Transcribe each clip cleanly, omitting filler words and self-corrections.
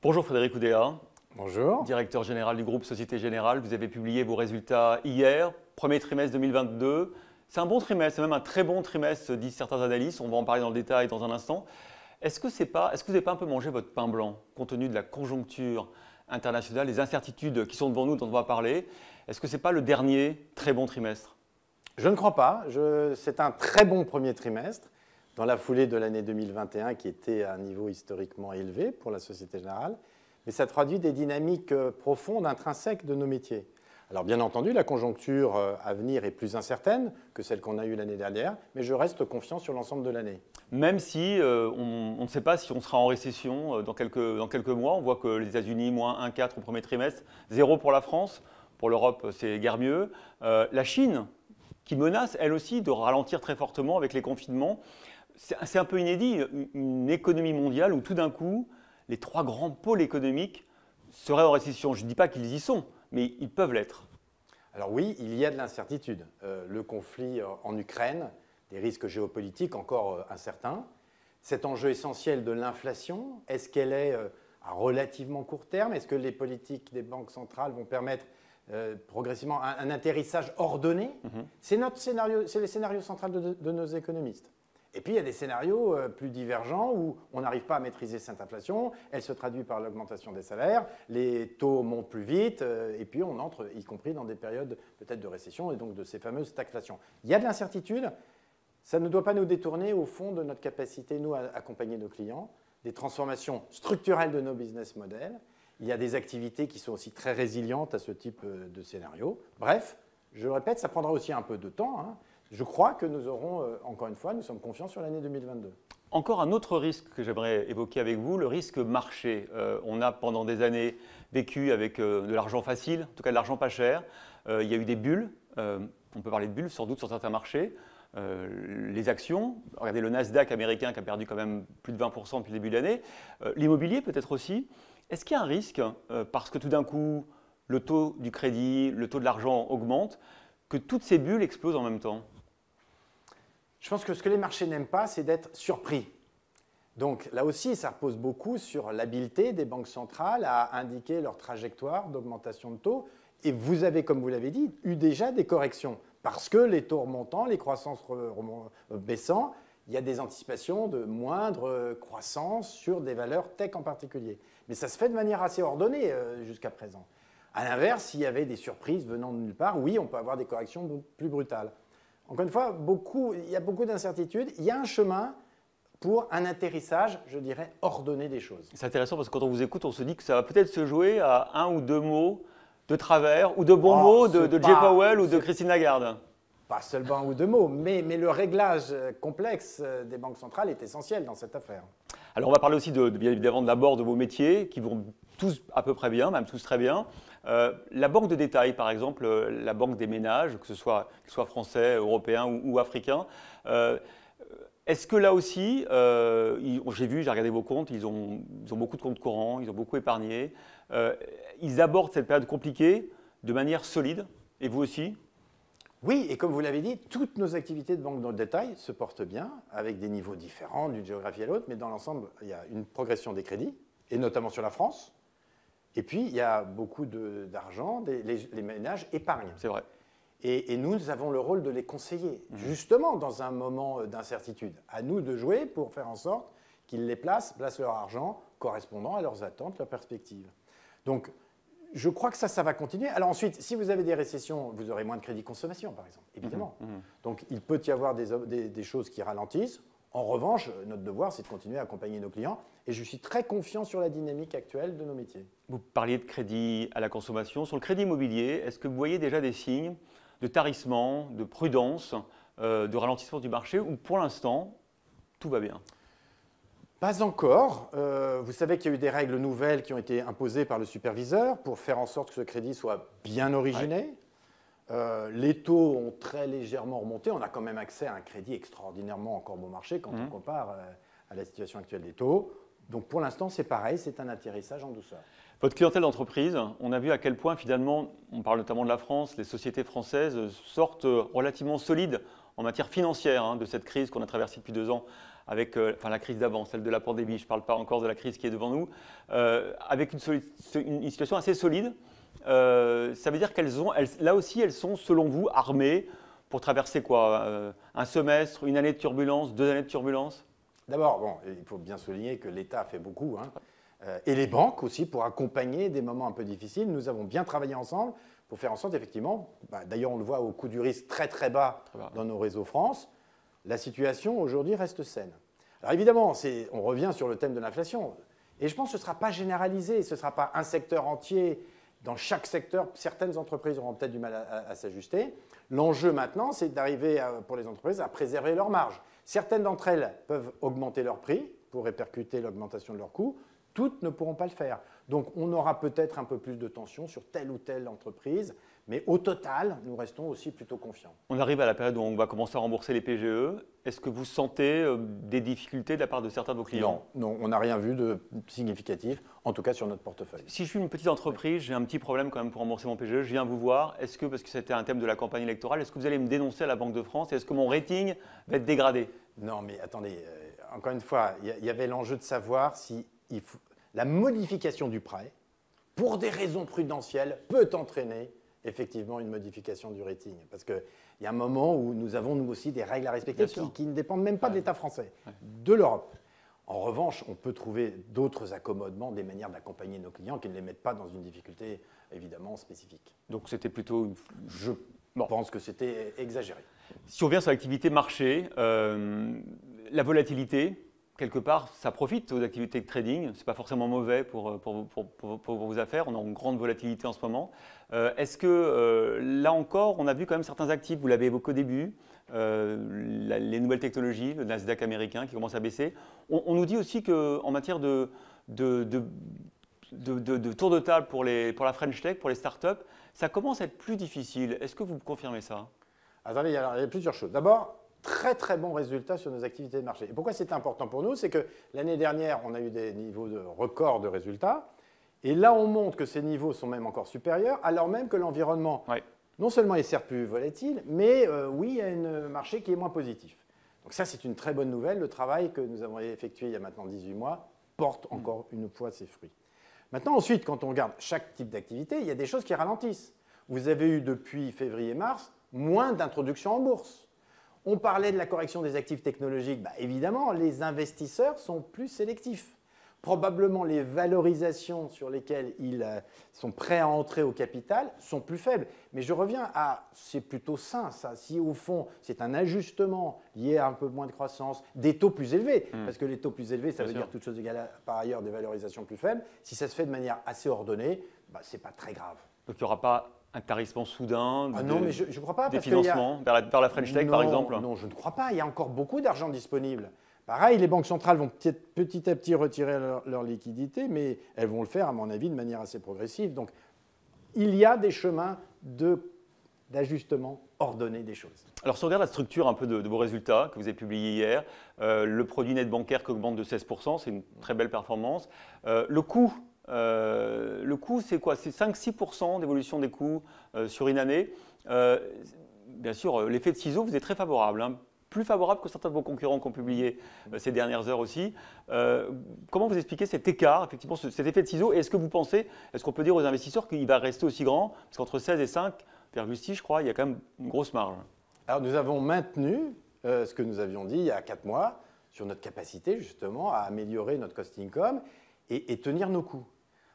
Bonjour Frédéric Oudéa. Bonjour. Directeur général du groupe Société Générale. Vous avez publié vos résultats hier, premier trimestre 2022. C'est un bon trimestre, c'est même un très bon trimestre, disent certains analystes. On va en parler dans le détail dans un instant. Est-ce que vous n'avez pas un peu mangé votre pain blanc, compte tenu de la conjoncture internationale, des incertitudes qui sont devant nous, dont on va parler? Est-ce que ce n'est pas le dernier très bon trimestre? Je ne crois pas. C'est un très bon premier trimestre, dans la foulée de l'année 2021, qui était à un niveau historiquement élevé pour la Société Générale. Mais ça traduit des dynamiques profondes, intrinsèques de nos métiers. Alors bien entendu, la conjoncture à venir est plus incertaine que celle qu'on a eue l'année dernière, mais je reste confiant sur l'ensemble de l'année. Même si on ne sait pas si on sera en récession dans quelques mois. On voit que les États-Unis, moins 1,4 au premier trimestre, 0 pour la France. Pour l'Europe, c'est guère mieux. La Chine, qui menace, elle aussi, de ralentir très fortement avec les confinements. C'est un peu inédit, une économie mondiale où tout d'un coup, les trois grands pôles économiques seraient en récession. Je ne dis pas qu'ils y sont, mais ils peuvent l'être. Alors oui, il y a de l'incertitude. Le conflit en Ukraine, des risques géopolitiques encore incertains. Cet enjeu essentiel de l'inflation, est-ce qu'elle est à relativement court terme? Est-ce que les politiques des banques centrales vont permettre progressivement un atterrissage ordonné? C'est le scénario central de nos économistes. Et puis, il y a des scénarios plus divergents où on n'arrive pas à maîtriser cette inflation, elle se traduit par l'augmentation des salaires, les taux montent plus vite, et puis on entre, y compris dans des périodes peut-être de récession, et donc de ces fameuses stagflations. Il y a de l'incertitude, ça ne doit pas nous détourner au fond de notre capacité, nous, à accompagner nos clients, des transformations structurelles de nos business models. Il y a des activités qui sont aussi très résilientes à ce type de scénario. Bref, je le répète, ça prendra aussi un peu de temps, hein. Je crois que nous aurons, encore une fois, nous sommes confiants sur l'année 2022. Encore un autre risque que j'aimerais évoquer avec vous, le risque marché. On a pendant des années vécu avec de l'argent facile, en tout cas de l'argent pas cher. Il y a eu des bulles, on peut parler de bulles sans doute sur certains marchés. Les actions, regardez le Nasdaq américain qui a perdu quand même plus de 20% depuis le début de l'année. L'immobilier peut-être aussi. Est-ce qu'il y a un risque, parce que tout d'un coup le taux du crédit, le taux de l'argent augmente, que toutes ces bulles explosent en même temps? Je pense que ce que les marchés n'aiment pas, c'est d'être surpris. Donc là aussi, ça repose beaucoup sur l'habileté des banques centrales à indiquer leur trajectoire d'augmentation de taux. Et vous avez, comme vous l'avez dit, eu déjà des corrections. Parce que les taux remontant, les croissances baissant, il y a des anticipations de moindre croissance sur des valeurs tech en particulier. Mais ça se fait de manière assez ordonnée jusqu'à présent. À l'inverse, s'il y avait des surprises venant de nulle part, oui, on peut avoir des corrections plus brutales. Encore une fois, il y a beaucoup d'incertitudes. Il y a un chemin pour un atterrissage, je dirais, ordonné des choses. C'est intéressant parce que quand on vous écoute, on se dit que ça va peut-être se jouer à un ou deux mots de travers ou de bons mots de Jay Powell ou de Christine Lagarde. Pas seulement un ou deux mots, mais le réglage complexe des banques centrales est essentiel dans cette affaire. Alors on va parler aussi bien évidemment d'abord de vos métiers qui vont tous à peu près bien, même tous très bien. La banque de détail, par exemple, la banque des ménages, que ce soit français, européen ou africain, est-ce que là aussi, j'ai regardé vos comptes, ils ont beaucoup de comptes courants, ils ont beaucoup épargné, ils abordent cette période compliquée de manière solide, et vous aussi? Oui, et comme vous l'avez dit, toutes nos activités de banque de détail se portent bien, avec des niveaux différents d'une géographie à l'autre, mais dans l'ensemble, il y a une progression des crédits, et notamment sur la France. Et puis, il y a beaucoup d'argent, les ménages épargnent. C'est vrai. Et nous avons le rôle de les conseiller, justement dans un moment d'incertitude. À nous de jouer pour faire en sorte qu'ils placent leur argent correspondant à leurs attentes, leurs perspectives. Donc, je crois que ça va continuer. Alors ensuite, si vous avez des récessions, vous aurez moins de crédit consommation, par exemple, évidemment. Donc, il peut y avoir des choses qui ralentissent. En revanche, notre devoir, c'est de continuer à accompagner nos clients. Et je suis très confiant sur la dynamique actuelle de nos métiers. Vous parliez de crédit à la consommation. Sur le crédit immobilier, est-ce que vous voyez déjà des signes de tarissement, de prudence, de ralentissement du marché, ou pour l'instant, tout va bien? Pas encore. Vous savez qu'il y a eu des règles nouvelles qui ont été imposées par le superviseur pour faire en sorte que ce crédit soit bien originé. Ouais. Les taux ont très légèrement remonté. On a quand même accès à un crédit extraordinairement encore bon marché quand on compare à la situation actuelle des taux. Donc pour l'instant, c'est pareil, c'est un atterrissage en douceur. Votre clientèle d'entreprise, on a vu à quel point finalement, on parle notamment de la France, les sociétés françaises sortent relativement solides en matière financière de cette crise qu'on a traversée depuis 2 ans avec enfin, la crise d'avant, celle de la pandémie, je ne parle pas encore de la crise qui est devant nous, avec une situation assez solide. Ça veut dire là aussi, elles sont, selon vous, armées pour traverser quoi, un semestre, une année de turbulence, 2 années de turbulence? D'abord, bon, il faut bien souligner que l'État fait beaucoup, hein, et les banques aussi, pour accompagner des moments un peu difficiles. Nous avons bien travaillé ensemble pour faire en sorte, effectivement, d'ailleurs on le voit au coût du risque très très bas dans nos réseaux France, la situation aujourd'hui reste saine. Alors évidemment, on revient sur le thème de l'inflation, et je pense que ce ne sera pas généralisé, ce ne sera pas un secteur entier. Dans chaque secteur, certaines entreprises auront peut-être du mal à s'ajuster. L'enjeu maintenant, c'est d'arriver pour les entreprises à préserver leurs marges. Certaines d'entre elles peuvent augmenter leur prix pour répercuter l'augmentation de leurs coûts. Toutes ne pourront pas le faire. Donc on aura peut-être un peu plus de tension sur telle ou telle entreprise, mais au total, nous restons aussi plutôt confiants. On arrive à la période où on va commencer à rembourser les PGE. Est-ce que vous sentez des difficultés de la part de certains de vos clients? Non, on n'a rien vu de significatif, en tout cas sur notre portefeuille. Si je suis une petite entreprise, j'ai un petit problème quand même pour rembourser mon PGE, je viens vous voir. Est-ce que, parce que c'était un thème de la campagne électorale, est-ce que vous allez me dénoncer à la Banque de France? Est-ce que mon rating va être dégradé? Non, mais attendez, encore une fois, il y avait l'enjeu de savoir si la modification du prêt, pour des raisons prudentielles, peut entraîner effectivement une modification du rating. Parce qu'il y a un moment où nous avons, nous aussi, des règles à respecter qui ne dépendent même pas de l'État français, de l'Europe. En revanche, on peut trouver d'autres accommodements, des manières d'accompagner nos clients qui ne les mettent pas dans une difficulté, évidemment, spécifique. Donc c'était plutôt... Je pense que c'était exagéré. Si on revient sur l'activité marché, la volatilité, quelque part, ça profite aux activités de trading. Ce n'est pas forcément mauvais pour vos affaires. On a une grande volatilité en ce moment. Est-ce que, là encore, on a vu quand même certains actifs, vous l'avez évoqué au début, les nouvelles technologies, le Nasdaq américain qui commence à baisser. On nous dit aussi qu'en matière de tour de table pour la French Tech, pour les startups, ça commence à être plus difficile. Est-ce que vous confirmez ça? Attendez, il y a plusieurs choses. D'abord, très très bons résultats sur nos activités de marché. Et pourquoi c'est important pour nous? C'est que l'année dernière, on a eu des niveaux de record de résultats. Et là, on montre que ces niveaux sont même encore supérieurs, alors même que l'environnement, non seulement est certes plus volatile, mais oui, il y a un marché qui est moins positif. Donc ça, c'est une très bonne nouvelle. Le travail que nous avons effectué il y a maintenant 18 mois porte encore une fois ses fruits. Maintenant, ensuite, quand on regarde chaque type d'activité, il y a des choses qui ralentissent. Vous avez eu depuis février-mars moins d'introductions en bourse. On parlait de la correction des actifs technologiques. Évidemment, les investisseurs sont plus sélectifs. Probablement, les valorisations sur lesquelles ils sont prêts à entrer au capital sont plus faibles. Mais je reviens à, c'est plutôt sain ça. Si au fond, c'est un ajustement lié à un peu moins de croissance, des taux plus élevés, parce que les taux plus élevés, ça veut dire toute chose égale par ailleurs des valorisations plus faibles. Si ça se fait de manière assez ordonnée, ce n'est pas très grave. Donc il n'y aura pas un tarissement soudain non, mais je ne crois pas. Des financements vers la French Tech, par exemple? Non, je ne crois pas. Il y a encore beaucoup d'argent disponible. Pareil, les banques centrales vont petit à petit retirer leur liquidité, mais elles vont le faire, à mon avis, de manière assez progressive. Donc, il y a des chemins d'ajustement ordonné des choses. Alors, si on regarde la structure un peu de vos résultats que vous avez publiés hier, le produit net bancaire qui augmente de 16%, c'est une très belle performance. Le coût, c'est quoi? C'est 5-6% d'évolution des coûts sur une année. Bien sûr, l'effet de ciseaux vous est très favorable, hein. Plus favorable que certains de vos concurrents qui ont publié ces dernières heures aussi. Comment vous expliquez cet écart, effectivement, cet effet de ciseaux? Et est-ce que vous pensez, est-ce qu'on peut dire aux investisseurs qu'il va rester aussi grand? Parce qu'entre 16 et 5,6, je crois, il y a quand même une grosse marge. Alors nous avons maintenu ce que nous avions dit il y a 4 mois sur notre capacité justement à améliorer notre cost income et tenir nos coûts.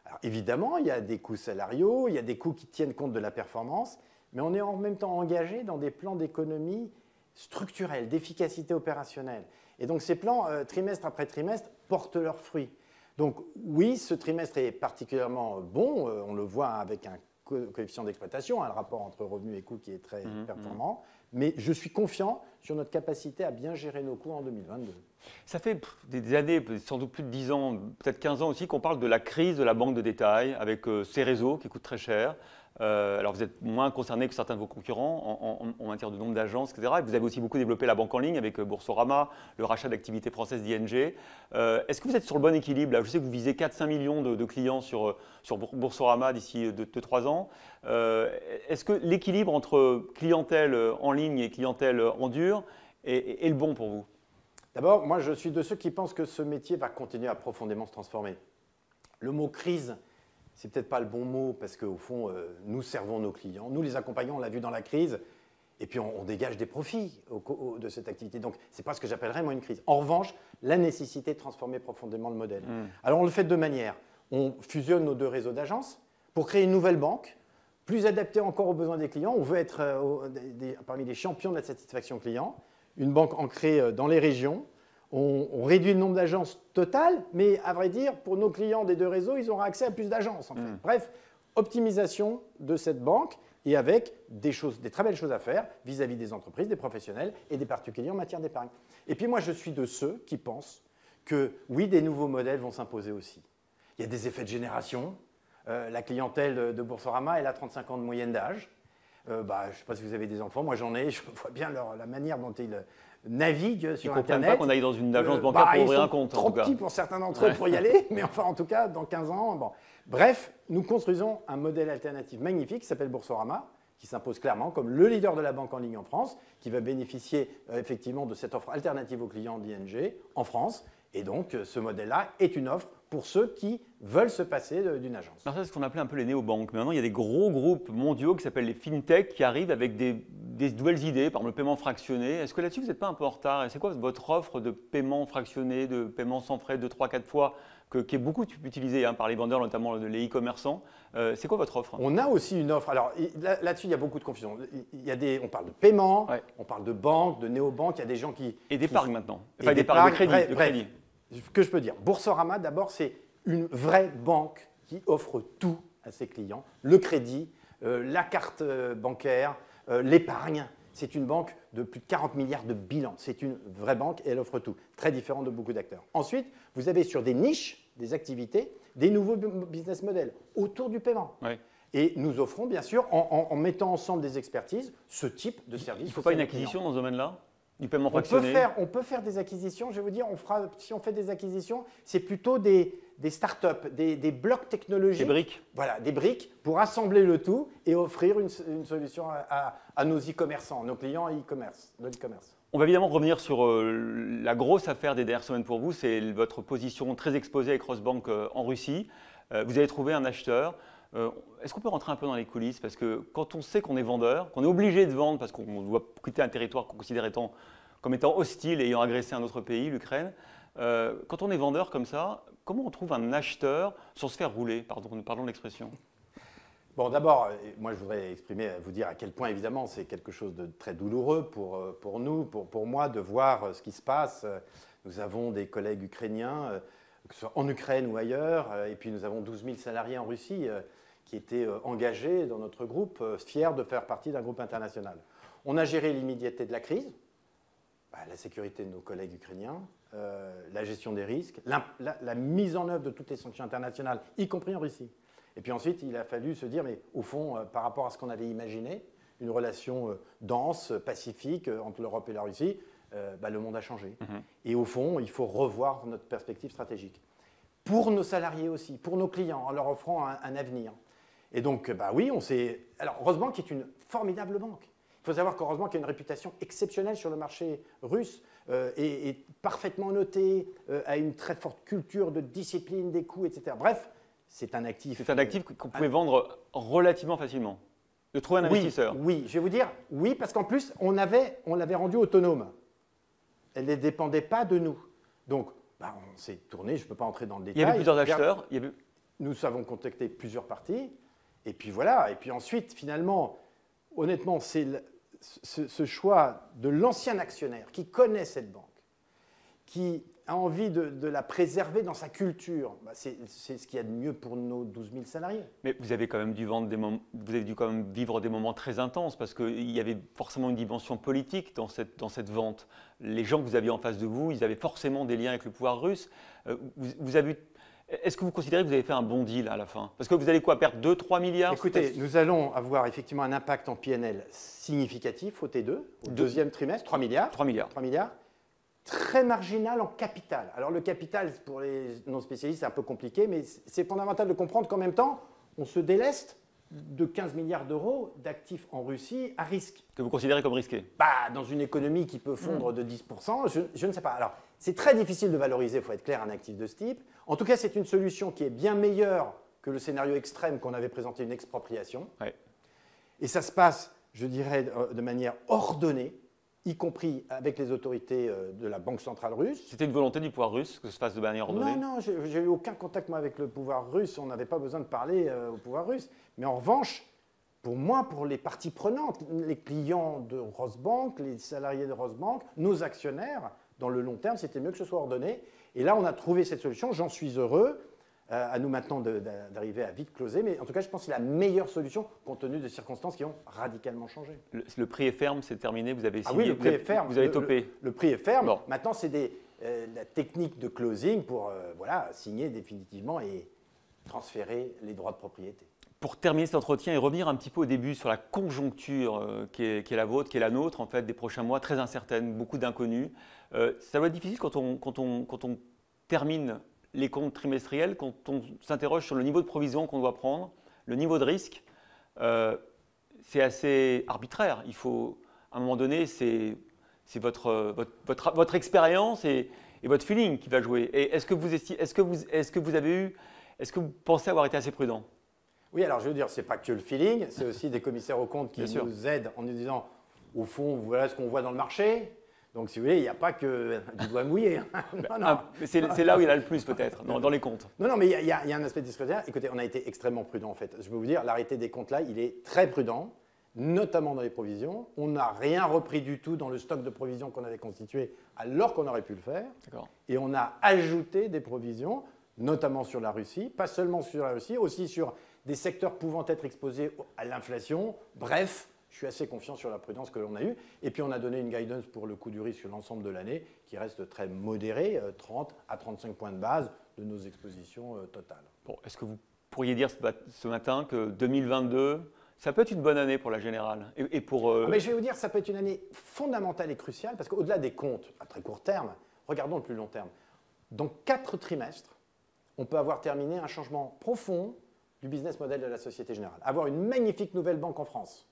Alors évidemment, il y a des coûts salariaux, il y a des coûts qui tiennent compte de la performance, mais on est en même temps engagé dans des plans d'économie structurels, d'efficacité opérationnelle. Et donc ces plans, trimestre après trimestre, portent leurs fruits. Donc oui, ce trimestre est particulièrement bon, on le voit avec un coefficient d'exploitation, un rapport entre revenus et coûts qui est très performant, mais je suis confiant sur notre capacité à bien gérer nos coûts en 2022. Ça fait des années, sans doute plus de 10 ans, peut-être 15 ans aussi, qu'on parle de la crise de la banque de détail, avec ces réseaux qui coûtent très cher. Alors vous êtes moins concerné que certains de vos concurrents en matière de nombre d'agences, etc. Et vous avez aussi beaucoup développé la banque en ligne avec Boursorama, le rachat d'activités françaises d'ING. Est-ce que vous êtes sur le bon équilibre là? Je sais que vous visez 4-5 millions de clients sur Boursorama d'ici 2-3 ans. Est-ce que l'équilibre entre clientèle en ligne et clientèle en dur est le bon pour vous? D'abord, moi, je suis de ceux qui pensent que ce métier va continuer à profondément se transformer. Le mot crise, c'est peut-être pas le bon mot parce qu'au fond, nous servons nos clients, nous les accompagnons, on l'a vu dans la crise, et puis on dégage des profits de cette activité. Donc, ce n'est pas ce que j'appellerais moi une crise. En revanche, la nécessité de transformer profondément le modèle. Alors, on le fait de deux manières. On fusionne nos deux réseaux d'agences pour créer une nouvelle banque, plus adaptée encore aux besoins des clients. On veut être parmi les champions de la satisfaction client. Une banque ancrée dans les régions. On réduit le nombre d'agences totales, mais à vrai dire, pour nos clients des deux réseaux, ils auront accès à plus d'agences. En fait. Bref, optimisation de cette banque et avec des très belles choses à faire vis-à-vis des entreprises, des professionnels et des particuliers en matière d'épargne. Et puis moi, je suis de ceux qui pensent que oui, des nouveaux modèles vont s'imposer aussi. Il y a des effets de génération. La clientèle de Boursorama, elle a 35 ans de moyenne d'âge. Je ne sais pas si vous avez des enfants, moi j'en ai, je vois bien la manière dont ils naviguent sur Internet. Ils ne comprennent pas qu'on aille dans une agence bancaire pour ouvrir un compte. Ils sont trop petits pour certains d'entre eux pour y aller, mais enfin en tout cas, dans 15 ans. Bon. Bref, nous construisons un modèle alternatif magnifique qui s'appelle Boursorama, qui s'impose clairement comme le leader de la banque en ligne en France, qui va bénéficier effectivement de cette offre alternative aux clients d'ING en France. Et donc, ce modèle-là est une offre pour ceux qui veulent se passer d'une agence. Alors ça, c'est ce qu'on appelait un peu les néobanques. Mais maintenant, il y a des gros groupes mondiaux qui s'appellent les fintech qui arrivent avec des nouvelles idées, par exemple le paiement fractionné. Est-ce que là-dessus, vous n'êtes pas un peu en retard? Et c'est quoi votre offre de paiement fractionné, de paiement sans frais 2, 3, 4 fois, qui est beaucoup utilisée par les vendeurs, notamment les e-commerçants? C'est quoi votre offre? On a aussi une offre. Alors là-dessus, il y a beaucoup de confusion. On parle de paiement, on parle de banque, de néobanque. Il y a des gens qui… Et d'épargne maintenant. Enfin, d'épargne, de crédit. De crédit. Ce que je peux dire, Boursorama, d'abord, c'est une vraie banque qui offre tout à ses clients. Le crédit, la carte bancaire, l'épargne. C'est une banque de plus de 40 milliards de bilan. C'est une vraie banque et elle offre tout. Très différent de beaucoup d'acteurs. Ensuite, vous avez sur des niches, des activités, des nouveaux business models autour du paiement. Ouais. Et nous offrons, bien sûr, en mettant ensemble des expertises, ce type de service. Il ne faut pas une acquisition dans ce domaine-là? Du paiement fractionné? On peut faire des acquisitions. Je vais vous dire, si on fait des acquisitions, c'est plutôt des startups, des blocs technologiques. Des briques. Voilà, des briques pour assembler le tout et offrir une solution à nos e-commerçants, nos clients e-commerce, de l'e-commerce. On va évidemment revenir sur la grosse affaire des dernières semaines pour vous, c'est votre position très exposée avec Rosbank en Russie. Vous avez trouvé un acheteur. Est-ce qu'on peut rentrer un peu dans les coulisses? Parce que quand on sait qu'on est vendeur, qu'on est obligé de vendre parce qu'on doit quitter un territoire qu'on considère comme étant hostile et ayant agressé un autre pays, l'Ukraine, quand on est vendeur comme ça, comment on trouve un acheteur sans se faire rouler? Pardon l'expression. Bon, d'abord, moi je voudrais vous dire à quel point évidemment c'est quelque chose de très douloureux pour nous, pour moi, de voir ce qui se passe. Nous avons des collègues ukrainiens, que ce soit en Ukraine ou ailleurs, et puis nous avons 12 000 salariés en Russie qui étaient engagés dans notre groupe, fiers de faire partie d'un groupe international. On a géré l'immédiateté de la crise, la sécurité de nos collègues ukrainiens, la gestion des risques, la mise en œuvre de toutes les sanctions internationales, y compris en Russie. Et puis ensuite, il a fallu se dire, mais au fond, par rapport à ce qu'on avait imaginé, une relation dense, pacifique entre l'Europe et la Russie, le monde a changé. Et au fond, il faut revoir notre perspective stratégique. Pour nos salariés aussi, pour nos clients, en leur offrant un avenir. Et donc, oui, on s'est… Alors, Rosbank est une formidable banque. Il faut savoir qu'Rosbank a une réputation exceptionnelle sur le marché russe, est parfaitement notée, a une très forte culture de discipline des coûts, etc. Bref, c'est un actif… C'est un actif qu'on pouvait vendre relativement facilement. De trouver un investisseur. Oui, je vais vous dire, oui, parce qu'en plus, on l'avait rendu autonome. Elle ne dépendait pas de nous. Donc, on s'est tourné, je ne peux pas entrer dans le détail. Il y avait plusieurs acheteurs. Nous avons contacté plusieurs parties. Et puis voilà. Et puis ensuite, finalement, honnêtement, c'est ce choix de l'ancien actionnaire qui connaît cette banque, qui a envie de la préserver dans sa culture. C'est ce qu'il y a de mieux pour nos 12 000 salariés. Mais vous avez quand même dû quand même vivre des moments très intenses parce qu'il y avait forcément une dimension politique dans cette vente. Les gens que vous aviez en face de vous, ils avaient forcément des liens avec le pouvoir russe. Est-ce que vous considérez que vous avez fait un bon deal à la fin? Parce que vous allez quoi, perdre 2-3 milliards? Écoutez, nous allons avoir effectivement un impact en PNL significatif au T2, au deuxième trimestre, 3 milliards. 3 milliards. 3 milliards. Très marginal en capital. Alors le capital, pour les non-spécialistes, c'est un peu compliqué, mais c'est fondamental de comprendre qu'en même temps, on se déleste de 15 milliards d'euros d'actifs en Russie à risque. Que vous considérez comme risqué? Dans une économie qui peut fondre de 10%, je ne sais pas. Alors, c'est très difficile de valoriser, il faut être clair, un actif de ce type. En tout cas, c'est une solution qui est bien meilleure que le scénario extrême qu'on avait présenté, une expropriation. Ouais. Et ça se passe, je dirais, de manière ordonnée, y compris avec les autorités de la Banque centrale russe. C'était une volonté du pouvoir russe que ça se fasse de manière ordonnée? Non, j'ai eu aucun contact moi avec le pouvoir russe, on n'avait pas besoin de parler au pouvoir russe. Mais en revanche, pour moi, pour les parties prenantes, les clients de Rosbank, les salariés de Rosbank, nos actionnaires, dans le long terme, c'était mieux que ce soit ordonné. Et là, on a trouvé cette solution, j'en suis heureux. À nous maintenant d'arriver à vite closer, mais en tout cas, je pense que c'est la meilleure solution compte tenu des circonstances qui ont radicalement changé. Le prix est ferme, c'est terminé, vous avez signé, oui, le prix est ferme. Vous avez topé. Le prix est ferme. Bon. Maintenant, c'est la technique de closing pour signer définitivement et transférer les droits de propriété. Pour terminer cet entretien et revenir un petit peu au début sur la conjoncture qui est la vôtre, qui est la nôtre, en fait, des prochains mois, très incertaine, beaucoup d'inconnus. Ça va être difficile quand on termine les comptes trimestriels, quand on s'interroge sur le niveau de provision qu'on doit prendre, le niveau de risque, c'est assez arbitraire. Il faut, à un moment donné, c'est votre expérience et votre feeling qui va jouer. Et est-ce que vous pensez avoir été assez prudent? Oui, alors je veux dire, ce n'est pas que le feeling, c'est aussi des commissaires aux comptes qui Bien nous sûr. aident en nous disant, au fond, voilà ce qu'on voit dans le marché. Donc, si vous voulez, il n'y a pas que du doigt mouillé. Non. C'est là où il y en a le plus, peut-être, dans les comptes. Non, mais il y a un aspect discrétionnaire. Écoutez, on a été extrêmement prudent, en fait. Je peux vous dire, l'arrêté des comptes, là, il est très prudent, notamment dans les provisions. On n'a rien repris du tout dans le stock de provisions qu'on avait constitué, alors qu'on aurait pu le faire. Et on a ajouté des provisions, notamment sur la Russie, pas seulement sur la Russie, aussi sur des secteurs pouvant être exposés à l'inflation. Bref, je suis assez confiant sur la prudence que l'on a eue. Et puis, on a donné une guidance pour le coût du risque sur l'ensemble de l'année qui reste très modérée, 30 à 35 points de base de nos expositions totales. Bon, est-ce que vous pourriez dire ce matin que 2022, ça peut être une bonne année pour la Générale et pour, Mais je vais vous dire, ça peut être une année fondamentale et cruciale parce qu'au-delà des comptes à très court terme, regardons le plus long terme. Dans 4 trimestres, on peut avoir terminé un changement profond du business model de la Société Générale. Avoir une magnifique nouvelle banque en France.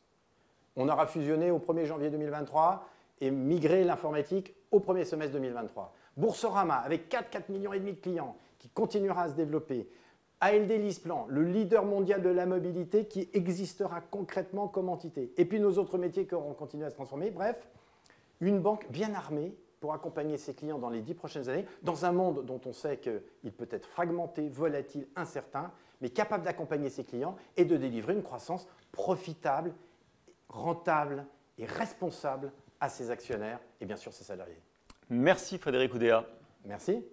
On aura fusionné au 1er janvier 2023 et migré l'informatique au 1er semestre 2023. Boursorama, avec 4,5 millions de clients, qui continuera à se développer. ALD LeasePlan, le leader mondial de la mobilité qui existera concrètement comme entité. Et puis nos autres métiers qui auront continué à se transformer. Bref, une banque bien armée pour accompagner ses clients dans les 10 prochaines années, dans un monde dont on sait qu'il peut être fragmenté, volatile, incertain, mais capable d'accompagner ses clients et de délivrer une croissance profitable, rentable et responsable à ses actionnaires et bien sûr ses salariés. Merci Frédéric Oudéa. Merci.